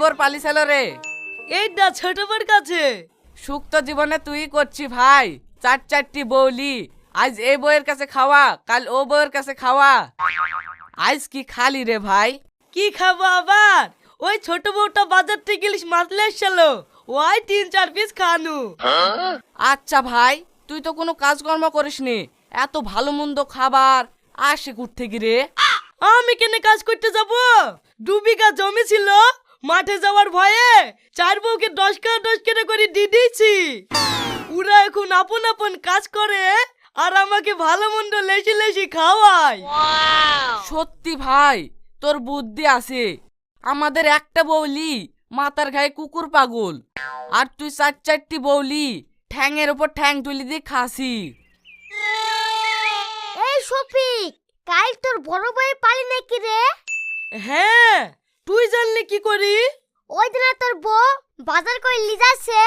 Bore পালিছিল রে? এইটা ছোট বোর কাছে। সুখ তো জীবনে তুই করছি ভাই, চারটি বৌলি। আজ এই বউয়ের কাছে খাওয়া, কাল ও বউয়ের কাছে খাওয়া। আজ কি খালি রে ভাই? কি খাবো আবার? ওই ছোট বউটা বাজার থেকে ইলিশ মাছ লেসছিল, ওই 3-4 পিস খানু। আচ্ছা ভাই, তুই তো কোনো কাজকর্ম করিসনি, এত ভালো মন্দ খাবার আসে কুঠ থেকে রে? আমি কেন কাজ করতে যাব? 2 বিঘা জমি ছিল, মাঠে যাওয়ার ভয়ে 4 বউকে 10 কেটে করে দিয়ে দিয়েছি। ওরা এখন আপন আপন কাজ করে আর আমাকে ভালো মন্দ লেসি খাওয়ায়। সত্যি ভাই, তোর বুদ্ধি আছে। আমাদের একটা বৌলি মাথার গায়ে কুকুর পাগল, আর তুই চারটি বৌলি ঠ্যাংয়ের ওপর ঠ্যাং তুলি দিয়ে খাসি। এই শফিক, কাল তোর বড় বউয়ের পালি নাকি রে? হ্যাঁ, তুই জানলি কি করি? ওই দিন তোর বউ বাজার করে নিয়ে যাচ্ছে,